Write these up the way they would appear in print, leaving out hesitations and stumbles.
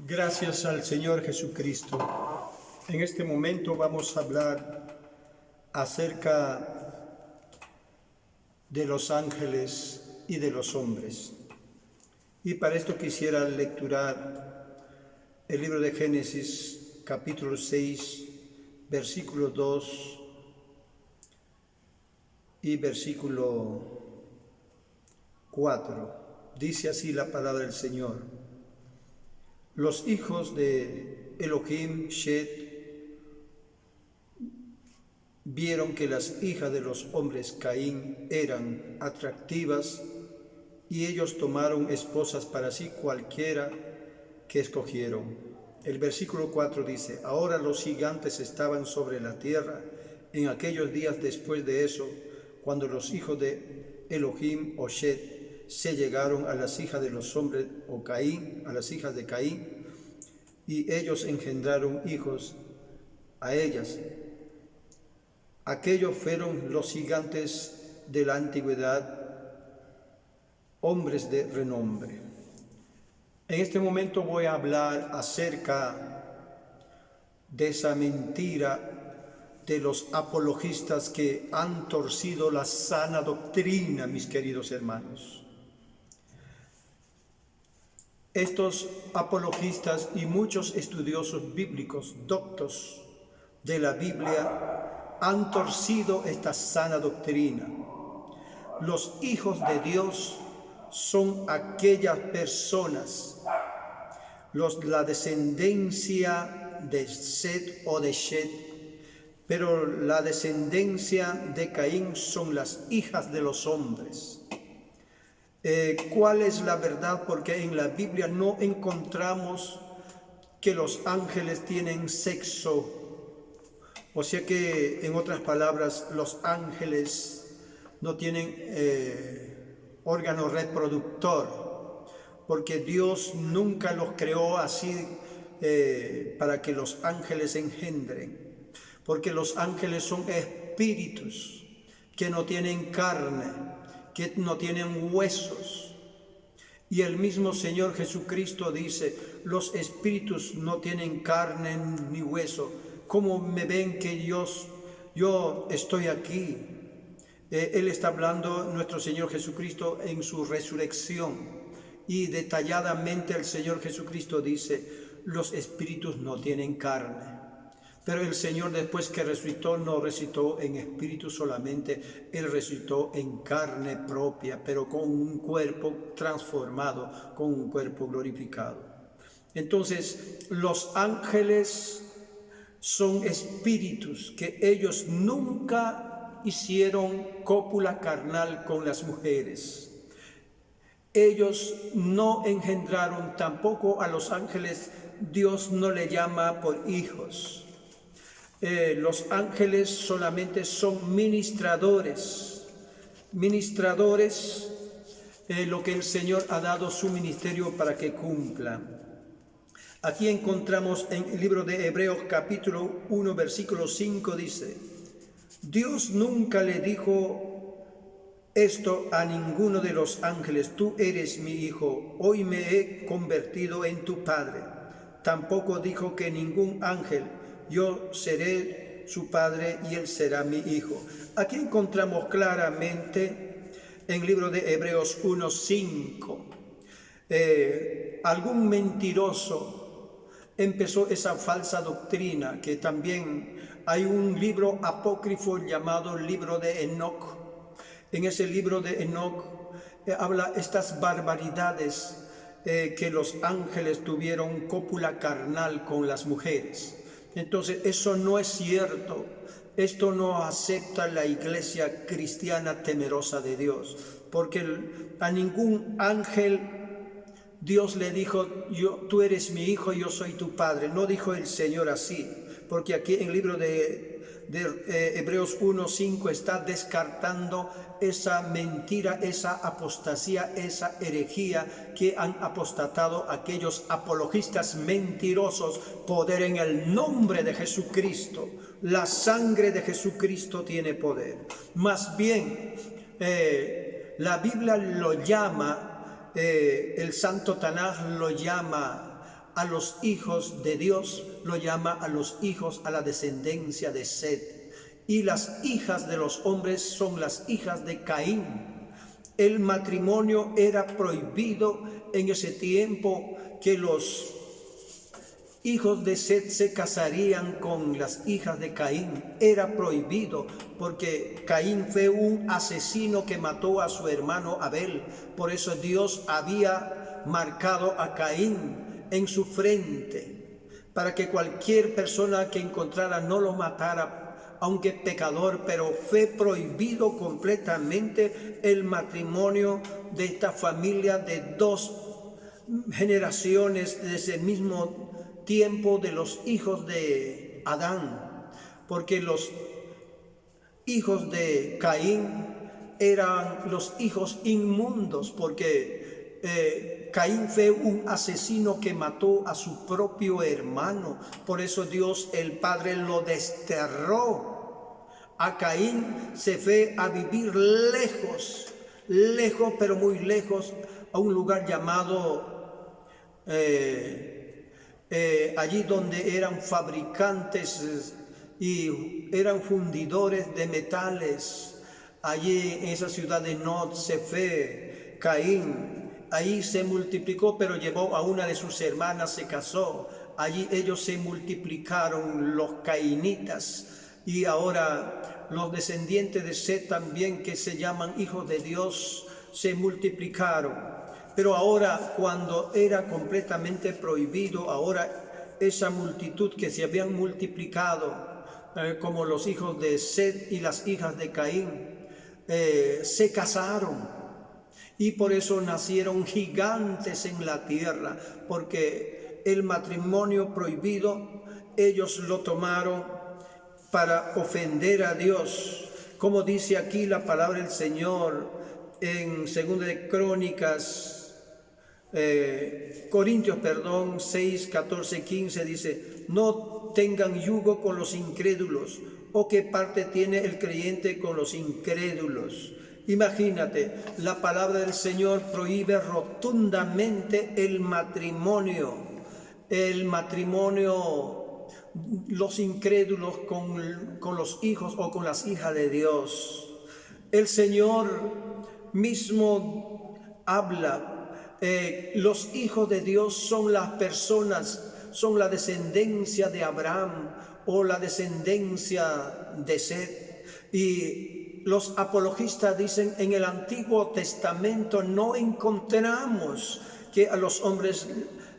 Gracias al Señor Jesucristo. En este momento vamos a hablar acerca de los ángeles y de los hombres. Y para esto quisiera lecturar el libro de Génesis, capítulo 6, versículo 2 y versículo 4. Dice así la palabra del Señor. Los hijos de Elohim, Shet, vieron que las hijas de los hombres Caín eran atractivas y ellos tomaron esposas para sí cualquiera que escogieron. El versículo 4 dice, ahora los gigantes estaban sobre la tierra en aquellos días después de eso, cuando los hijos de Elohim o Shet se llegaron a las hijas de los hombres o Caín, a las hijas de Caín, y ellos engendraron hijos a ellas. Aquellos fueron los gigantes de la antigüedad, hombres de renombre. En este momento voy a hablar acerca de esa mentira de los apologistas que han torcido la sana doctrina, mis queridos hermanos. Estos apologistas y muchos estudiosos bíblicos, doctos de la Biblia, han torcido esta sana doctrina. Los hijos de Dios son aquellas personas, la descendencia de Set o de Shet, pero la descendencia de Caín son las hijas de los hombres. ¿Cuál es la verdad? Porque en la Biblia no encontramos que los ángeles tienen sexo. O sea que, en otras palabras, los ángeles no tienen órgano reproductor, porque Dios nunca los creó así para que los ángeles engendren, porque los ángeles son espíritus que no tienen carne, que no tienen huesos. Y el mismo Señor Jesucristo dice, los espíritus no tienen carne ni hueso. ¿Cómo me ven que yo estoy aquí? Él está hablando, nuestro Señor Jesucristo, en su resurrección. Y detalladamente el Señor Jesucristo dice, los espíritus no tienen carne. Pero el Señor, después que resucitó, no resucitó en espíritu solamente, Él resucitó en carne propia, pero con un cuerpo transformado, con un cuerpo glorificado. Entonces, los ángeles son espíritus que ellos nunca hicieron cópula carnal con las mujeres. Ellos no engendraron tampoco a los ángeles, Dios no le llama por hijos. Los ángeles solamente son ministradores, lo que el Señor ha dado su ministerio para que cumpla. Aquí encontramos en el libro de Hebreos capítulo 1 versículo 5 dice, Dios nunca le dijo esto a ninguno de los ángeles, tú eres mi hijo, hoy me he convertido en tu padre. Tampoco dijo que ningún ángel, yo seré su padre y él será mi hijo. Aquí encontramos claramente en el libro de Hebreos 1:5, algún mentiroso empezó esa falsa doctrina, que también hay un libro apócrifo llamado libro de Enoc. En ese libro de Enoc habla estas barbaridades, que los ángeles tuvieron cópula carnal con las mujeres. Entonces eso no es cierto. Esto no acepta la iglesia cristiana temerosa de Dios, porque a ningún ángel Dios le dijo, tú eres mi hijo, yo soy tu padre. No dijo el Señor así, porque aquí en el libro de Hebreos 1:5 está descartando esa mentira, esa apostasía, esa herejía que han apostatado aquellos apologistas mentirosos. Poder en el nombre de Jesucristo. La sangre de Jesucristo tiene poder. Más bien, la Biblia lo llama, el Santo Tanaj lo llama a los hijos de Dios, lo llama a los hijos, a la descendencia de Set. Y las hijas de los hombres son las hijas de Caín. El matrimonio era prohibido en ese tiempo, que los hijos de Set se casarían con las hijas de Caín. Era prohibido porque Caín fue un asesino que mató a su hermano Abel. Por eso Dios había marcado a Caín en su frente, para que cualquier persona que encontrara no lo matara, aunque pecador. Pero fue prohibido completamente el matrimonio de esta familia de dos generaciones desde el mismo tiempo de los hijos de Adán, porque los hijos de Caín eran los hijos inmundos, porque Caín fue un asesino que mató a su propio hermano. Por eso Dios el Padre lo desterró. A Caín se fue a vivir lejos, pero muy lejos, a un lugar llamado allí donde eran fabricantes y eran fundidores de metales. Allí en esa ciudad de Nod se fue Caín. Ahí se multiplicó, pero llevó a una de sus hermanas, se casó. Allí ellos se multiplicaron, los cainitas. Y ahora los descendientes de Set también, que se llaman hijos de Dios, se multiplicaron. Pero ahora, cuando era completamente prohibido, ahora esa multitud que se habían multiplicado, como los hijos de Set y las hijas de Caín, se casaron. Y por eso nacieron gigantes en la tierra, porque el matrimonio prohibido ellos lo tomaron para ofender a Dios. Como dice aquí la palabra del Señor en 2 de Corintios 6, 14, 15, dice: no tengan yugo con los incrédulos. ¿O qué parte tiene el creyente con los incrédulos? Imagínate, la palabra del Señor prohíbe rotundamente el matrimonio. Los incrédulos con los hijos o con las hijas de Dios. El Señor mismo habla. Los hijos de Dios son las personas, son la descendencia de Abraham o la descendencia de Set. Y los apologistas dicen: en el Antiguo Testamento no encontramos que a los hombres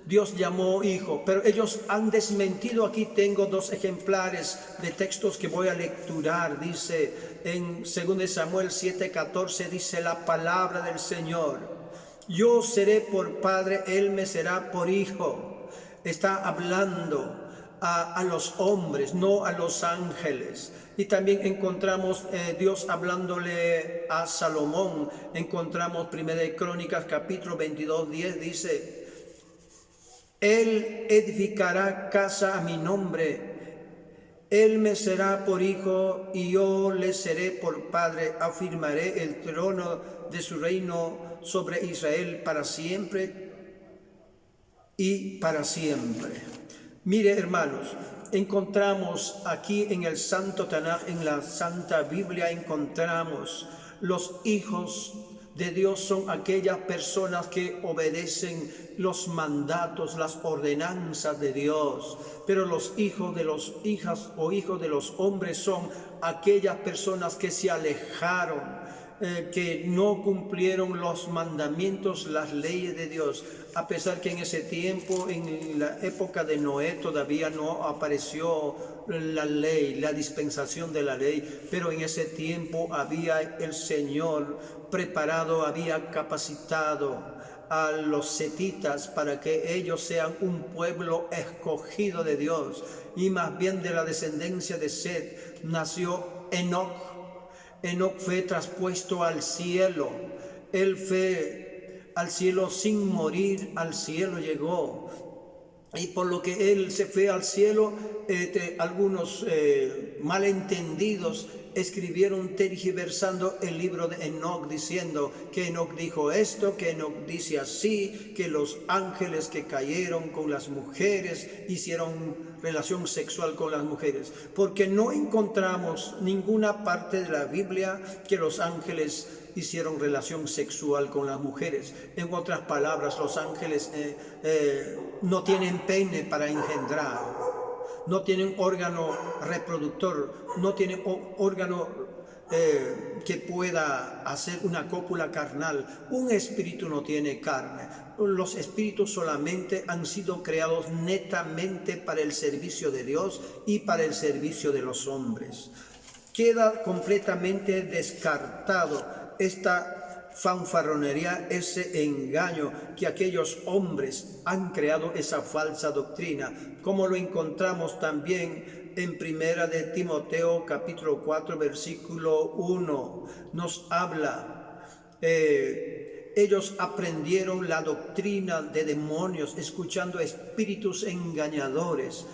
Dios llamó hijo, pero ellos han desmentido. Aquí tengo dos ejemplares de textos que voy a lecturar. Dice en 2 Samuel 7:14, dice la palabra del Señor: yo seré por padre, él me será por hijo. Está hablando a los hombres, no a los ángeles. Y también encontramos Dios hablándole a Salomón. Encontramos 1 Crónicas capítulo 22, 10, dice: él edificará casa a mi nombre, él me será por hijo y yo le seré por padre. Afirmaré el trono de su reino sobre Israel para siempre y para siempre. Mire, hermanos, encontramos aquí en el Santo Tanaj, en la Santa Biblia, encontramos los hijos de Dios son aquellas personas que obedecen los mandatos, las ordenanzas de Dios. Pero los hijos de los hijas o hijos de los hombres son aquellas personas que se alejaron, que no cumplieron los mandamientos, las leyes de Dios. A pesar que en ese tiempo, en la época de Noé, todavía no apareció la ley, la dispensación de la ley, pero en ese tiempo había el Señor preparado, había capacitado a los setitas para que ellos sean un pueblo escogido de Dios. Y más bien de la descendencia de Set nació Enoc. Enoc fue traspuesto al cielo. Él fue al cielo sin morir, al cielo llegó. Y por lo que él se fue al cielo, algunos malentendidos escribieron tergiversando el libro de Enoc, diciendo que Enoc dijo esto, que Enoc dice así, que los ángeles que cayeron con las mujeres hicieron relación sexual con las mujeres, porque no encontramos ninguna parte de la Biblia que los ángeles hicieron relación sexual con las mujeres. En otras palabras, los ángeles no tienen pene para engendrar, no tienen órgano reproductor, no tienen órgano que pueda hacer una cópula carnal. Un espíritu no tiene carne. Los espíritus solamente han sido creados netamente para el servicio de Dios y para el servicio de los hombres. Queda completamente descartado esta fanfarronería, ese engaño, que aquellos hombres han creado esa falsa doctrina, como lo encontramos también en Primera de Timoteo capítulo 4 versículo 1. Nos habla, ellos aprendieron la doctrina de demonios, escuchando espíritus engañadores.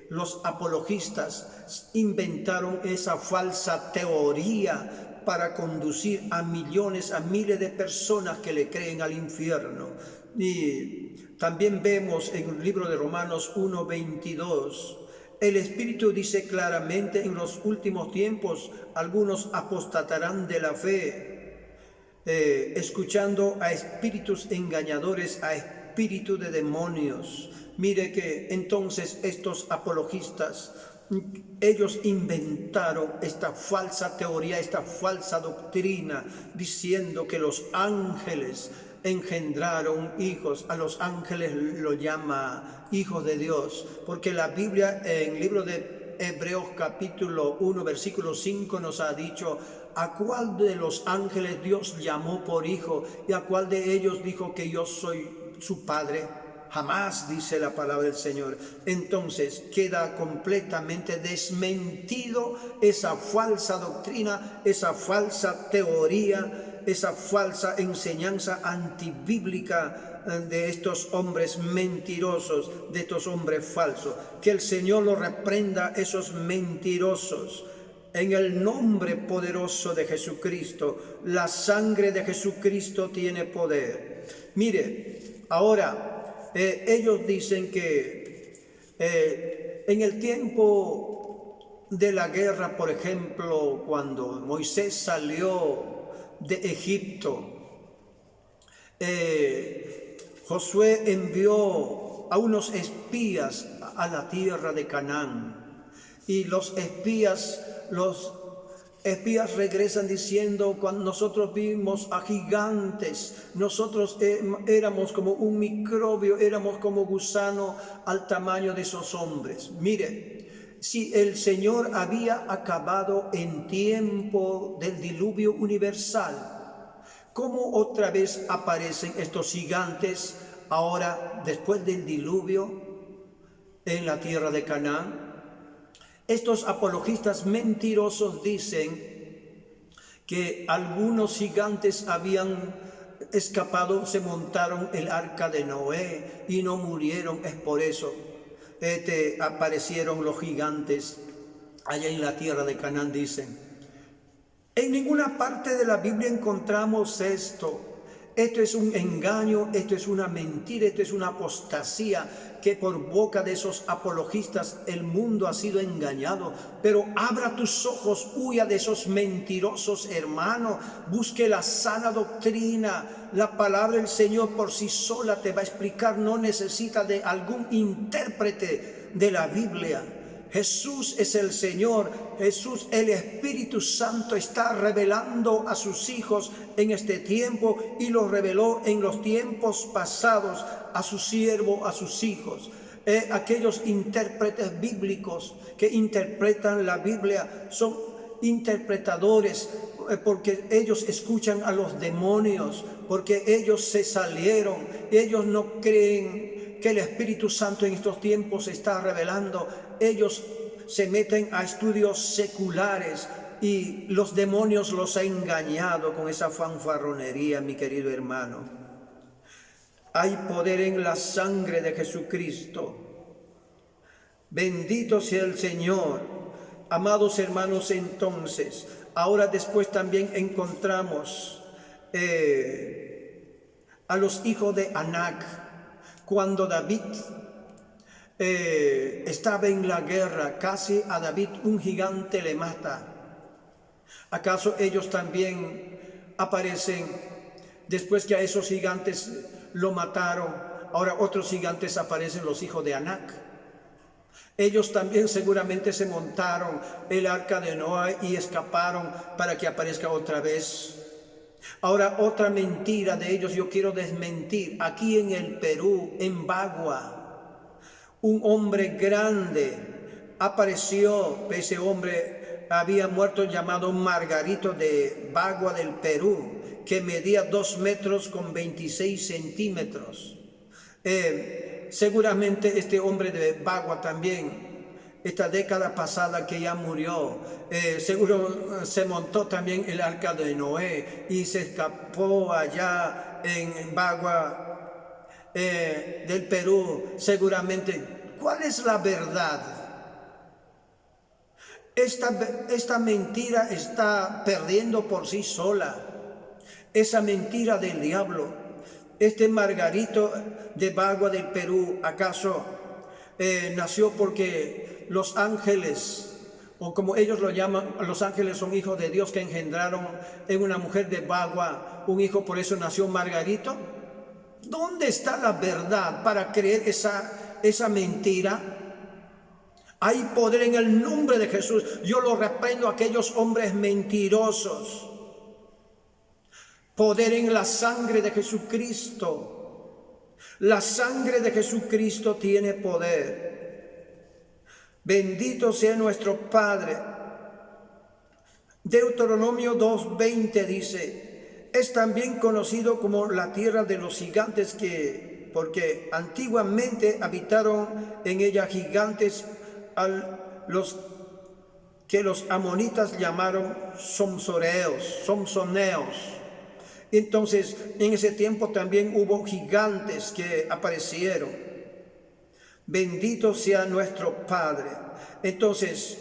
Los apologistas inventaron esa falsa teoría para conducir a millones, a miles de personas que le creen al infierno. Y también vemos en el libro de Romanos 1:22, el Espíritu dice claramente: en los últimos tiempos algunos apostatarán de la fe, escuchando a espíritus engañadores, a espíritus de demonios. Mire que entonces estos apologistas, ellos inventaron esta falsa teoría, esta falsa doctrina, diciendo que los ángeles engendraron hijos. A los ángeles lo llama hijos de Dios, porque la Biblia en el libro de Hebreos capítulo 1 versículo 5 nos ha dicho a cuál de los ángeles Dios llamó por hijo y a cuál de ellos dijo que yo soy su padre. Jamás, dice la palabra del Señor. Entonces queda completamente desmentido esa falsa doctrina, esa falsa teoría, esa falsa enseñanza antibíblica de estos hombres mentirosos, de estos hombres falsos. Que el Señor los reprenda, esos mentirosos. En el nombre poderoso de Jesucristo, la sangre de Jesucristo tiene poder. Mire, ahora ellos dicen que en el tiempo de la guerra, por ejemplo, cuando Moisés salió de Egipto, Josué envió a unos espías a la tierra de Canaán, y los espías regresan diciendo: cuando nosotros vimos a gigantes, nosotros éramos como un microbio, éramos como gusano al tamaño de esos hombres. Mire, si el Señor había acabado en tiempo del diluvio universal, ¿cómo otra vez aparecen estos gigantes ahora después del diluvio en la tierra de Canaán? Estos apologistas mentirosos dicen que algunos gigantes habían escapado, se montaron el arca de Noé y no murieron. Es por eso aparecieron los gigantes allá en la tierra de Canaán, dicen. En ninguna parte de la Biblia encontramos esto. Esto es un engaño, esto es una mentira, esto es una apostasía, que por boca de esos apologistas el mundo ha sido engañado. Pero abra tus ojos, huya de esos mentirosos, hermano. Busque la sana doctrina. La palabra del Señor por sí sola te va a explicar, no necesita de algún intérprete de la Biblia. Jesús es el Señor. Jesús, el Espíritu Santo, está revelando a sus hijos en este tiempo y lo reveló en los tiempos pasados a su siervo, a sus hijos. Aquellos intérpretes bíblicos que interpretan la Biblia son interpretadores, porque ellos escuchan a los demonios, porque ellos se salieron, ellos no creen que el Espíritu Santo en estos tiempos se está revelando. Ellos se meten a estudios seculares y los demonios los ha engañado con esa fanfarronería, mi querido hermano. Hay poder en la sangre de Jesucristo. Bendito sea el Señor. Amados hermanos, entonces, ahora después también encontramos a los hijos de Anac. Cuando David estaba en la guerra, casi a David un gigante le mata. ¿Acaso ellos también aparecen después que a esos gigantes lo mataron? Ahora otros gigantes aparecen, los hijos de Anac. Ellos también seguramente se montaron el arca de Noé y escaparon para que aparezca otra vez. Ahora otra mentira de ellos yo quiero desmentir. Aquí en el Perú, en Bagua, un hombre grande apareció. Ese hombre había muerto, llamado Margarito de Bagua del Perú, que medía 2 metros con 26 centímetros. Seguramente este hombre de Bagua también, esta década pasada que ya murió, seguro se montó también el arca de Noé y se escapó allá en Bagua del Perú. Seguramente, ¿cuál es la verdad? Esta mentira está perdiendo por sí sola. Esa mentira del diablo. Este Margarito de Bagua del Perú, ¿acaso nació porque los ángeles, o como ellos lo llaman, los ángeles son hijos de Dios que engendraron en una mujer de Bagua un hijo, por eso nació Margarito? ¿Dónde está la verdad para creer esa mentira? Hay poder en el nombre de Jesús. Yo lo reprendo a aquellos hombres mentirosos. Poder en la sangre de Jesucristo. La sangre de Jesucristo tiene poder. Bendito sea nuestro Padre. Deuteronomio 2:20 dice: es también conocido como la tierra de los gigantes, porque antiguamente habitaron en ella gigantes los que los amonitas llamaron somsoneos. Entonces, en ese tiempo también hubo gigantes que aparecieron. Bendito sea nuestro Padre. Entonces,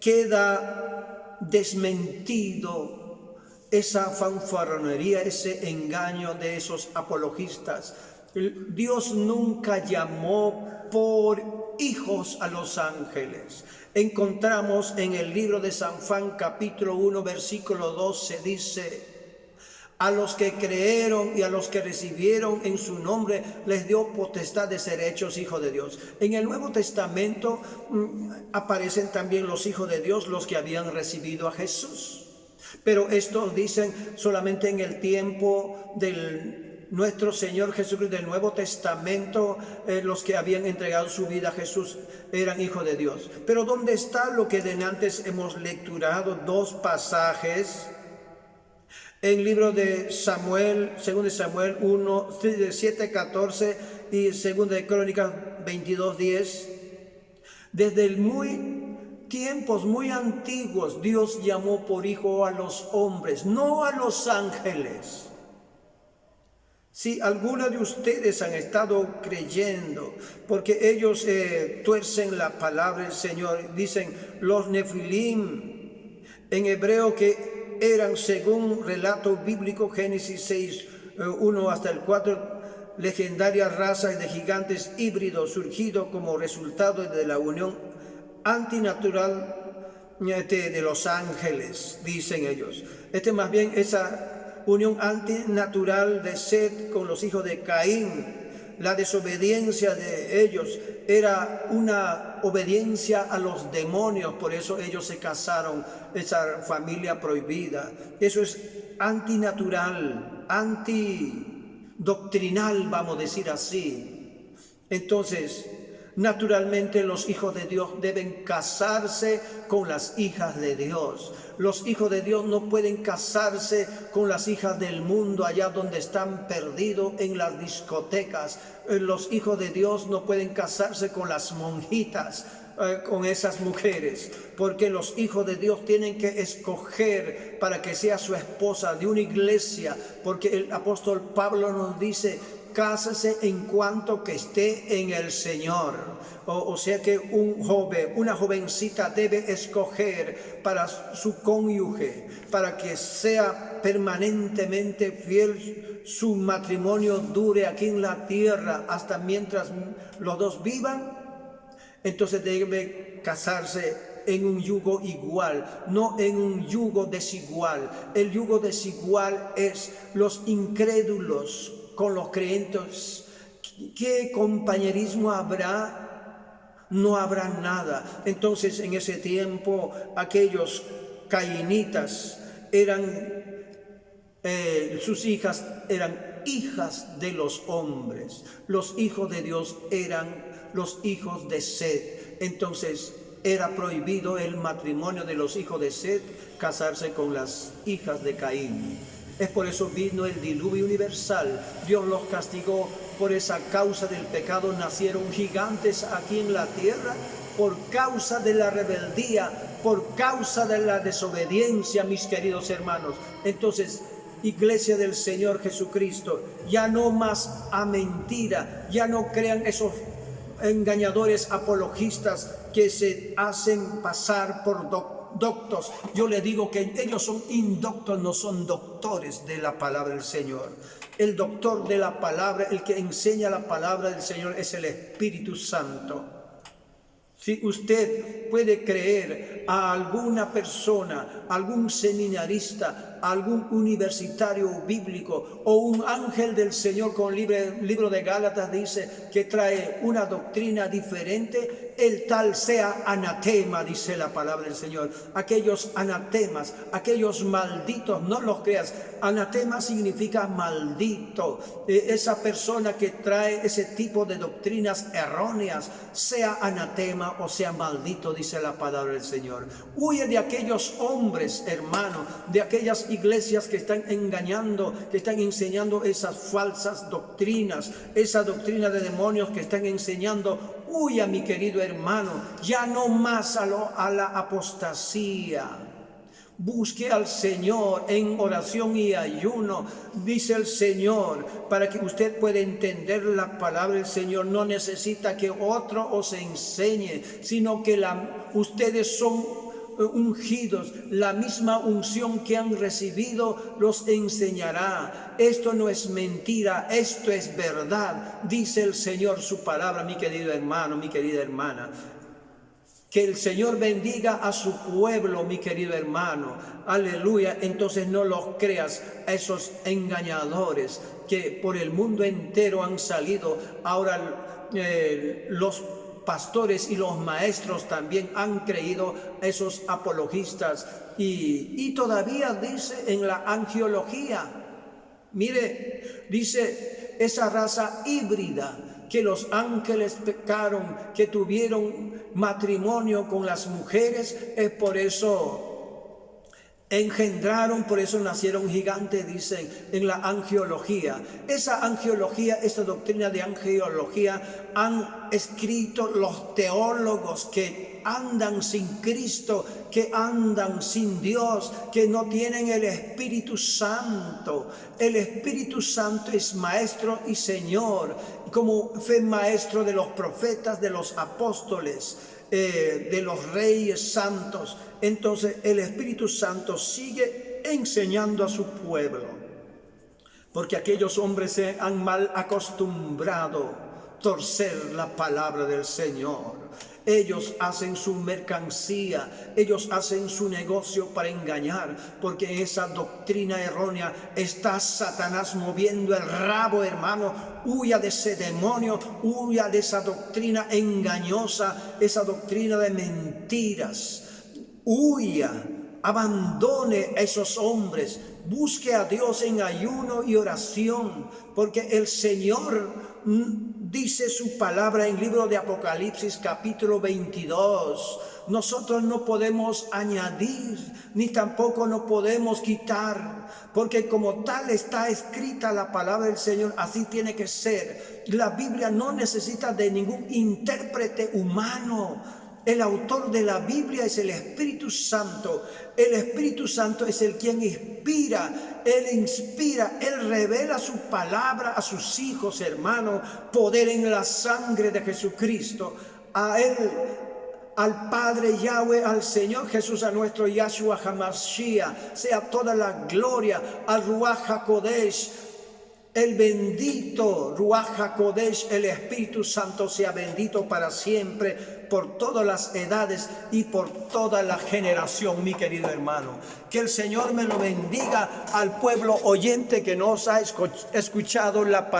queda desmentido esa fanfarronería, ese engaño de esos apologistas. Dios nunca llamó por hijos a los ángeles. Encontramos en el libro de San Juan capítulo 1 versículo 12, dice: a los que creyeron y a los que recibieron en su nombre les dio potestad de ser hechos hijos de Dios. En el Nuevo Testamento aparecen también los hijos de Dios, los que habían recibido a Jesús. Pero estos dicen solamente en el tiempo del nuestro Señor Jesucristo, del Nuevo Testamento, los que habían entregado su vida a Jesús eran hijos de Dios. Pero ¿dónde está lo que de antes hemos lecturado? 2 pasajes. En el libro de Samuel, 2 Samuel 1, 7:14 y 2 de Crónicas 22:10. Desde tiempos muy antiguos, Dios llamó por hijo a los hombres, no a los ángeles. Si algunos de ustedes han estado creyendo, porque ellos tuercen la palabra del Señor, dicen los Nefilim, en hebreo, que eran, según relato bíblico, Génesis 6, 1 hasta el 4, legendarias razas de gigantes híbridos surgidos como resultado de la unión antinatural de los ángeles, dicen ellos. Más bien esa unión antinatural de Set con los hijos de Caín, la desobediencia de ellos era una obediencia a los demonios, por eso ellos se casaron, esa familia prohibida. Eso es antinatural, antidoctrinal, vamos a decir así. Entonces, naturalmente los hijos de Dios deben casarse con las hijas de Dios. Los hijos de Dios no pueden casarse con las hijas del mundo, allá donde están perdidos en las discotecas. Los hijos de Dios no pueden casarse con las monjitas, con esas mujeres, porque los hijos de Dios tienen que escoger para que sea su esposa de una iglesia, porque el apóstol Pablo nos dice cásese en cuanto que esté en el Señor. O sea que un joven, una jovencita debe escoger para su cónyuge, para que sea permanentemente fiel, su matrimonio dure aquí en la tierra hasta mientras los dos vivan. Entonces debe casarse en un yugo igual, no en un yugo desigual. El yugo desigual es los incrédulos con los creyentes. ¿Qué compañerismo habrá? No habrá nada. Entonces en ese tiempo aquellos cainitas sus hijas eran hijas de los hombres. Los hijos de Dios eran los hijos de Set. Entonces era prohibido el matrimonio de los hijos de Set casarse con las hijas de Caín. Es por eso vino el diluvio universal. Dios los castigó por esa causa del pecado. Nacieron gigantes aquí en la tierra por causa de la rebeldía, por causa de la desobediencia, mis queridos hermanos. Entonces, Iglesia del Señor Jesucristo, ya no más a mentira, ya no crean esos engañadores apologistas que se hacen pasar por doctos. Yo le digo que ellos son indoctos, no son doctores de la palabra del Señor. El doctor de la palabra, el que enseña la palabra del Señor, es el Espíritu Santo. Si usted puede creer a alguna persona, algún seminarista, algún universitario bíblico o un ángel del Señor, con el libro de Gálatas dice que trae una doctrina diferente, el tal sea anatema, dice la palabra del Señor. Aquellos anatemas, aquellos malditos, no los creas. Anatema significa maldito. Esa persona que trae ese tipo de doctrinas erróneas, sea anatema o sea maldito, dice la palabra del Señor. Huye de aquellos hombres, hermano, de aquellas iglesias que están engañando, que están enseñando esas falsas doctrinas, esa doctrina de demonios que están enseñando. Huya, mi querido hermano, ya no más a la apostasía. Busque al Señor en oración y ayuno, dice el Señor, para que usted pueda entender la palabra del Señor. No necesita que otro os enseñe, sino que ustedes son ungidos, la misma unción que han recibido los enseñará. Esto no es mentira, esto es verdad, dice el Señor su palabra, mi querido hermano, mi querida hermana. Que el Señor bendiga a su pueblo, mi querido hermano. Aleluya. Entonces no los creas a esos engañadores que por el mundo entero han salido. Ahora los pastores y los maestros también han creído a esos apologistas. Y todavía dice en la angiología, mire, dice esa raza híbrida, que los ángeles pecaron, que tuvieron matrimonio con las mujeres, es por eso engendraron, por eso nacieron gigantes, dicen en la angiología. Esa angiología, esta doctrina de angiología han escrito los teólogos que andan sin Cristo, que andan sin Dios, que no tienen el Espíritu Santo. El Espíritu Santo es maestro y Señor, como fue maestro de los profetas, de los apóstoles, de los reyes santos. Entonces el Espíritu Santo sigue enseñando a su pueblo, porque aquellos hombres se han mal acostumbrado a torcer la palabra del Señor. Ellos hacen su mercancía, ellos hacen su negocio para engañar, porque esa doctrina errónea está Satanás moviendo el rabo, hermano. Huya de ese demonio, huya de esa doctrina engañosa, esa doctrina de mentiras. Huya, abandone a esos hombres, busque a Dios en ayuno y oración, porque el Señor dice su palabra en el libro de Apocalipsis capítulo 22. Nosotros no podemos añadir, ni tampoco no podemos quitar, porque como tal está escrita la palabra del Señor, así tiene que ser. La Biblia no necesita de ningún intérprete humano. El autor de la Biblia es el Espíritu Santo. El Espíritu Santo es el quien inspira Él inspira, Él revela su palabra a sus hijos, hermanos, poder en la sangre de Jesucristo. A Él, al Padre Yahweh, al Señor Jesús, a nuestro Yahshua HaMashiach, sea toda la gloria, al Ruach HaKodesh, el bendito Ruach HaKodesh, el Espíritu Santo, sea bendito para siempre, por todas las edades y por toda la generación, mi querido hermano. Que el Señor me lo bendiga al pueblo oyente que nos ha escuchado la palabra.